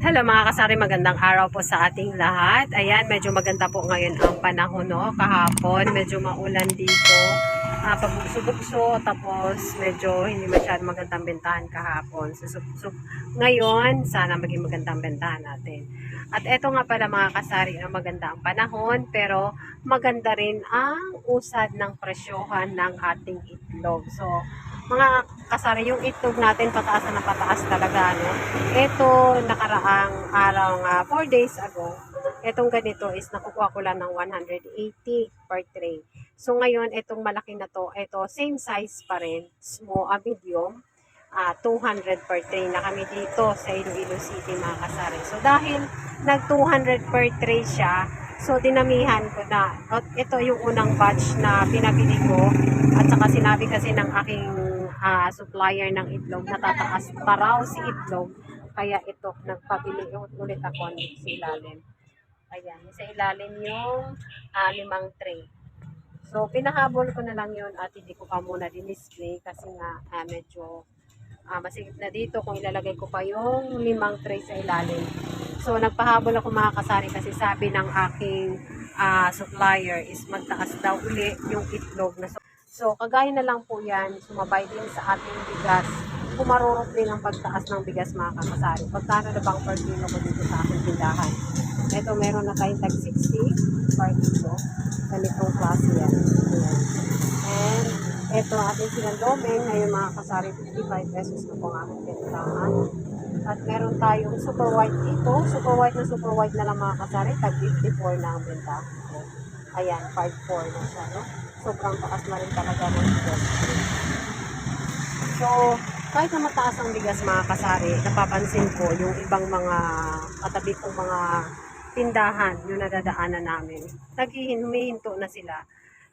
Hello mga kasari, magandang araw po sa ating lahat. Ayan, medyo maganda po ngayon ang panahon, no? Kahapon, medyo maulan dito. Pabugso-bugso, tapos medyo hindi masyadong magandang bentahan kahapon. Ngayon, sana maging magandang bentahan natin. At eto nga pala mga kasari, no? Maganda ang panahon, pero maganda rin ang usad ng presyohan ng ating itlog. So, mga kasari, yung itlog natin pataas na pataas talaga, no? Ito, nakaraang araw nga, 4 days ago, itong ganito is nakukuha ko lang ng 180 per tray. So ngayon, itong malaki na to, ito same size pa rin, small, medium, 200 per tray na kami dito sa Iloilo City mga kasari. So dahil nag 200 per tray siya, so dinamihan ko na. At ito yung unang batch na pinabili ko at saka sinabi kasi ng aking supplier ng itlog, natataas pa raw si itlog. Kaya ito, nagpabili ulit ako sa ilalim. Ayan, sa ilalim yung 5 tray. So, pinahabol ko na lang yun at hindi ko pa muna din-display kasi nga medyo masigit na dito kung ilalagay ko pa yung 5 tray sa ilalim. So, nagpahabol ako mga kasari kasi sabi ng aking supplier is magtaas daw uli yung itlog na. So, kagaya na lang po yan, sumabay din sa ating bigas. Kumarurot din ang pagtaas ng bigas mga kasari. Pagkano na bang per kilo ko dito sa aking tindahan? Ito, meron na tayong tag 60 per kilo. Ganitong klase yan. Ayan. And, ito ating sinandoming, ngayon mga kasari, 55 pesos na po ang aking tindahan. At meron tayong super white dito. Super white na lang mga kasari, tag 54 na ang benta. Ayan, 5.4 na siya, no? Sobrang taas na rin talaga ng bigas. So, kahit na mataas ang bigas mga kasari, napapansin ko yung ibang mga katabi kong mga tindahan, yung nadadaanan namin, humihinto na sila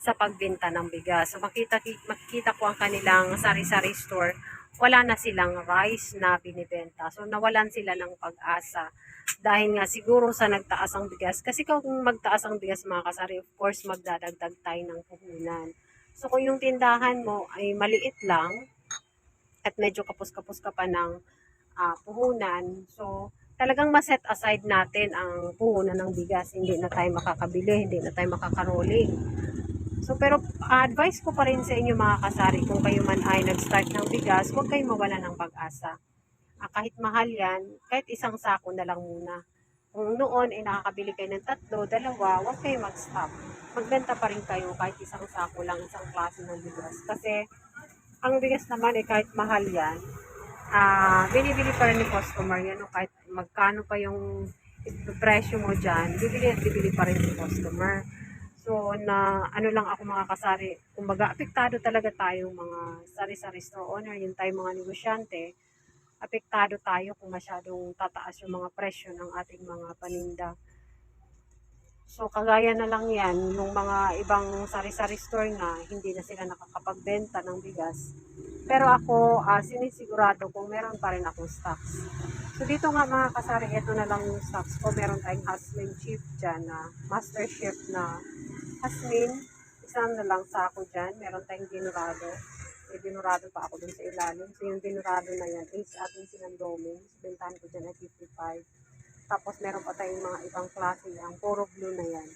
sa pagbenta ng bigas. So, makikita ko ang kanilang sari-sari store, wala na silang rice na binibenta. So, nawalan sila ng pag-asa. Dahil nga siguro sa nagtaas ang bigas. Kasi kung magtaas ang bigas mga kasari, of course magdadagdag tayo ng puhunan. So kung yung tindahan mo ay maliit lang at medyo kapos-kapos ka pa ng puhunan, so talagang ma-set aside natin ang puhunan ng bigas. Hindi na tayo makakabili, hindi na tayo makakaroling. So pero advice ko pa rin sa inyo mga kasari, kung kayo man ay nag-start ng bigas, huwag kayong mawala ng pag-asa. Kahit mahal yan, kahit isang sako na lang muna. Kung noon ay nakakabili kayo ng 3, 2, huwag kayo mag-stop. Magbenta pa rin kayo kahit isang sako lang, isang klase ng bigas. Kasi ang bigas naman ay kahit mahal yan, binibili pa rin ni customer yan. Kahit magkano pa yung presyo mo dyan, bibili at bibili pa rin ni customer. So, na ano lang ako mga kasari, kumbaga apektado talaga tayo mga sari-sari store owner, yung tayo mga negosyante, apektado tayo kung masyadong tataas yung mga presyo ng ating mga paninda. So, kagaya na lang yan, yung mga ibang sari-sari store na hindi na sila nakakapagbenta ng bigas. Pero ako, sinisigurado kung meron pa rin akong stocks. So, dito nga mga kasari, ito na lang yung stocks ko. Meron tayong Hasmin chip dyan na Master Chef na Hasmin. Isang na lang sako dyan. Meron tayong Dinurado. May dinurado pa ako dun sa ilalim. So, yung dinurado na yan is ating sinandoming. So, bentahan ko dyan at 55. Tapos, meron pa tayong mga ibang klase ang puro blue na yan.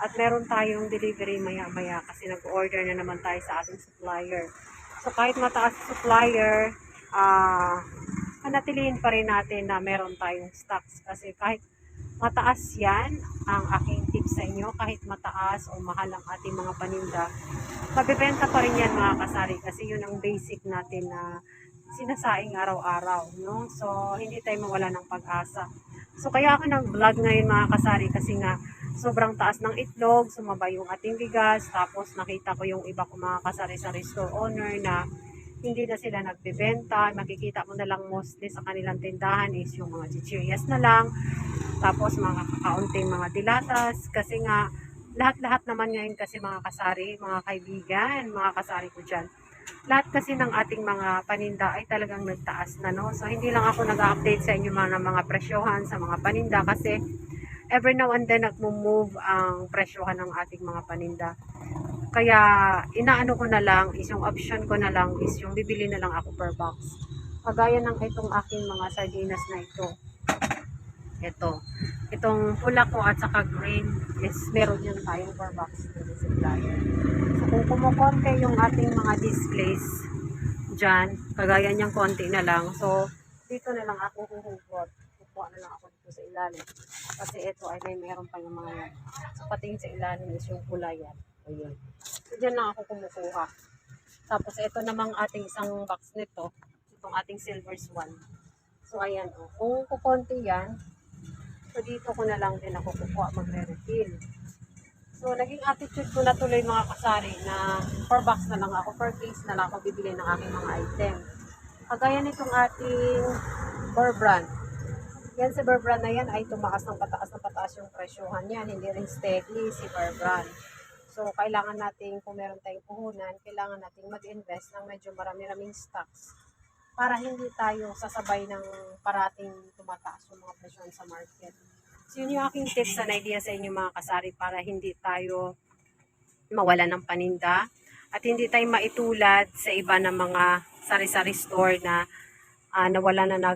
At meron tayong delivery maya-maya kasi nag-order na naman tayo sa ating supplier. So, kahit mataas sa supplier, panatilihin pa rin natin na meron tayong stocks. Kasi kahit mataas yan, ang aking tips sa inyo, kahit mataas o mahal ang ating mga paninda, mabibenta pa rin yan mga kasari kasi yun ang basic natin na sinasaing araw-araw, no? So, hindi tayo mawala ng pag-asa. So, kaya ako nag-vlog ngayon mga kasari kasi nga sobrang taas ng itlog, sumabay yung ating bigas, tapos nakita ko yung iba ko mga kasari-sari store owner na hindi na sila nagbebenta. Makikita mo na lang mostly sa kanilang tindahan is yung mga chichirias na lang, tapos mga kakaunting mga dilatas, kasi nga lahat-lahat naman ngayon kasi mga kasari, mga kaibigan, mga kasari ko dyan, lahat kasi ng ating mga paninda ay talagang nagtaas na, no? So hindi lang ako nag-update sa inyo mga presyohan sa mga paninda kasi every now and then nagmo-move ang presyohan ng ating mga paninda. Kaya inaano ko na lang is yung option ko na lang is yung bibili na lang ako per box. Kagaya ng itong aking mga sardinas na ito. Ito. Itong pula ko at saka green is meron yan tayong for box na supplier. So kung kumukonte yung ating mga displays dyan, kagaya niyang konti na lang. So dito na lang ako huhugot. Kukuha na lang ako dito sa ilalim. Kasi ito ay meron pa yung mga yan. So pati sa ilalim is yung pula yan. Ayun. So dyan lang ako kumukuha. Tapos ito namang ating isang box nito. Itong ating silver swan. So ayan o. Kung kukonti yan, so dito ko na lang din ako kukuha magre-refill. So naging attitude ko na tuloy mga kasari na per box na lang ako, per case na lang ako bibili ng aking mga item. Kagaya nitong ating Burr Brand. Yan si Burr Brand na yan ay tumaas ng pataas yung presyohan yan. Hindi rin steady si Burr Brand. So kailangan natin, kung meron tayong puhunan, kailangan natin mag-invest ng medyo marami-raming stocks para hindi tayo sasabay ng parating tumataas yung mga presyon sa market. So yun yung aking tips and idea sa inyo mga kasari para hindi tayo mawala ng paninda at hindi tayo maitulad sa iba ng mga sari-sari store na nawala na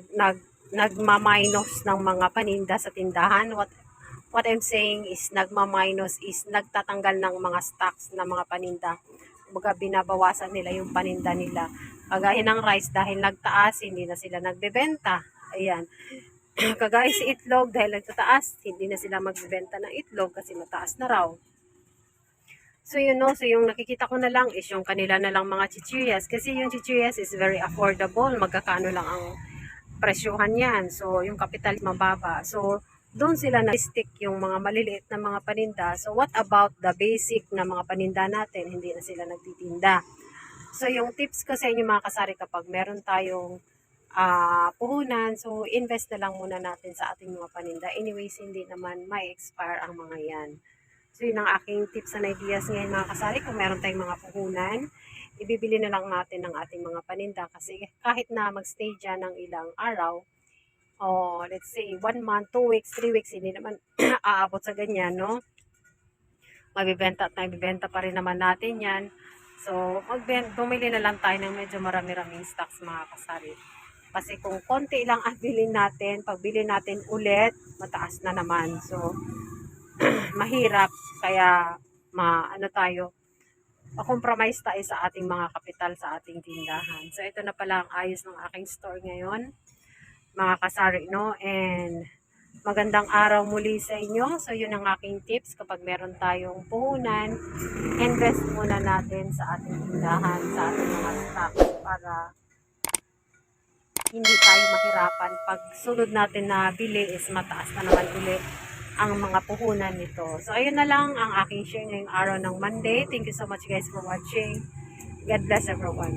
nagma-minus ng mga paninda sa tindahan. What I'm saying is nagma-minus is nagtatanggal ng mga stocks ng mga paninda. Kumbaga binabawasan nila yung paninda nila. Kagaya ng rice dahil nagtaas, hindi na sila nagbebenta. Ayan. Kagaya sa itlog dahil nagtataas, hindi na sila magbebenta ng itlog kasi mataas na raw. So so yung nakikita ko na lang is yung kanila na lang mga chichirias kasi yung chichirias is very affordable, magkakano lang ang presyuhan yan. So yung kapital mababa. So doon sila na-stick yung mga maliliit na mga paninda. So what about the basic na mga paninda natin? Hindi na sila nagtitinda. So yung tips ko sa inyo mga kasari kapag meron tayong puhunan, so invest na lang muna natin sa ating mga paninda. Anyways, hindi naman may expire ang mga yan. So yun ang aking tips and ideas ngayon mga kasari. Kung meron tayong mga puhunan, ibibili na lang natin ng ating mga paninda kasi kahit na magstay dyan ng ilang araw, let's say 1 month, 2 weeks, 3 weeks, hindi naman aabot sa ganyan, no? Mabibenta at mabibenta pa rin naman natin yan. So, bumili na lang tayo ng medyo marami-raming stocks mga kasari. Kasi kung konti lang ang bilhin natin, pagbili natin ulit, mataas na naman. So, mahirap. Kaya, ma-compromise tayo sa ating mga kapital sa ating tindahan. So, ito na pala ang ayos ng aking store ngayon, mga kasari, no? And, magandang araw muli sa inyo. So, yun ang aking tips. Kapag meron tayong puhunan, invest muna natin sa ating tindahan, sa ating mga stocks para hindi tayo mahirapan. Pag sunod natin na bili is mataas na naman ulit ang mga puhunan nito. So, ayun na lang ang aking share ngayong araw ng Monday. Thank you so much guys for watching. God bless everyone.